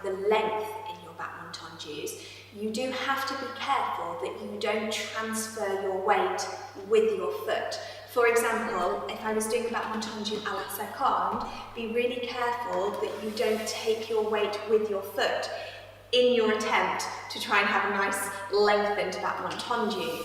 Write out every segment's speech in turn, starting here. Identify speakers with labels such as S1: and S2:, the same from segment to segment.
S1: the length in your battement tendus, you do have to be careful that you don't transfer your weight with your foot. For example, if I was doing a battement tendu à la seconde, be really careful that you don't take your weight with your foot in your attempt to try and have a nice lengthened battement tendu.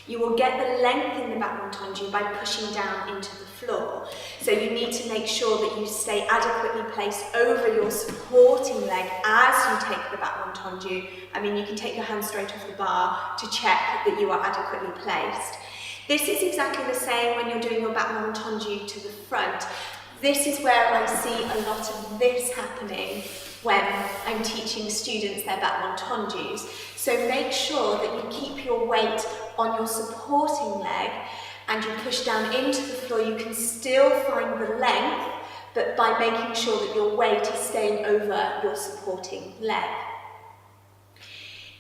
S1: You will get the length in the battement tendu by pushing down into the floor. So you need to make sure that you stay adequately placed over your supporting leg as you take the battement tendu. I mean, you can take your hand straight off the bar to check that you are adequately placed. This is exactly the same when you're doing your battement tendu to the front. This is where I see a lot of this happening when I'm teaching students their battement tendus. So make sure that you keep your weight on your supporting leg and you push down into the floor. You can still find the length, but by making sure that your weight is staying over your supporting leg.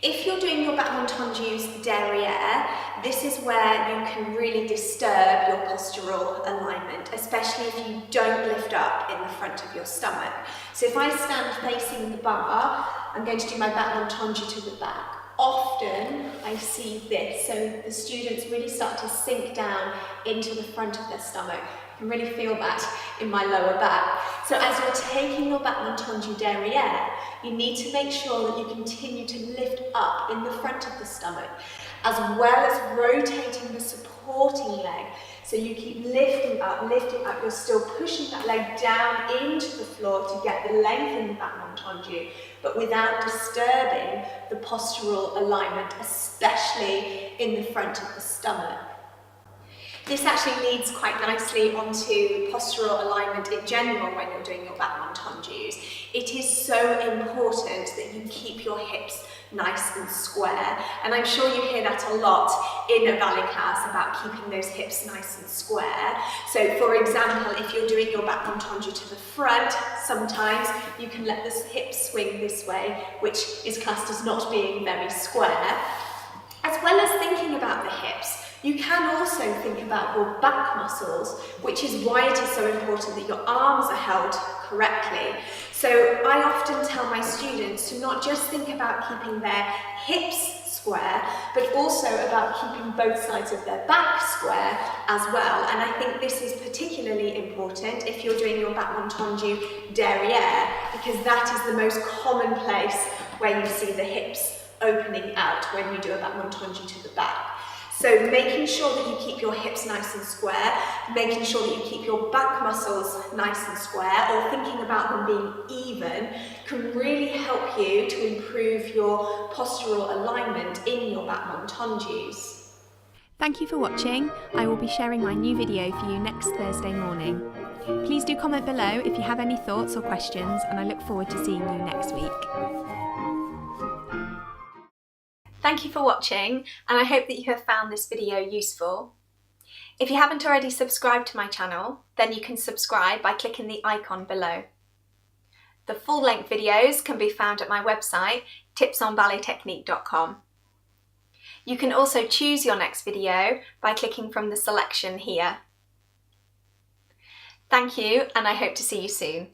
S1: If you're doing your battement tendus derrière, this is where you can really disturb your postural alignment, especially if you don't lift up in the front of your stomach. So if I stand facing the bar, I'm going to do my battement tendu to the back. Often I see this, so the students really start to sink down into the front of their stomach. I can really feel that in my lower back. So as you're taking your battement tendu derrière, you need to make sure that you continue to lift up in the front of the stomach, as well as rotating the supporting leg. So you keep lifting up, you're still pushing that leg down into the floor to get the length in the battement tendu, but without disturbing the postural alignment, especially in the front of the stomach. This actually leads quite nicely onto postural alignment in general when you're doing your battement tendus. It is so important that you keep your hips nice and square, and I'm sure you hear that a lot in a ballet class about keeping those hips nice and square. So for example, if you're doing your battement tendu to the front, sometimes you can let the hips swing this way, which is classed as not being very square. As well as thinking about the hips, you can also think about your back muscles, which is why it is so important that your arms are held correctly. So I often tell my students to not just think about keeping their hips square, but also about keeping both sides of their back square as well. And I think this is particularly important if you're doing your battement tendu derrière, because that is the most common place where you see the hips opening out when you do a battement tendu to the back. So making sure that you keep your hips nice and square, making sure that you keep your back muscles nice and square, or thinking about them being even, can really help you to improve your postural alignment in your battement tendus.
S2: Thank you for watching. I will be sharing my new video for you next Thursday morning. Please do comment below if you have any thoughts or questions, and I look forward to seeing you next week.
S1: Thank you for watching, and I hope that you have found this video useful. If you haven't already subscribed to my channel, then you can subscribe by clicking the icon below. The full-length videos can be found at my website, tipsonballettechnique.com. You can also choose your next video by clicking from the selection here. Thank you, and I hope to see you soon.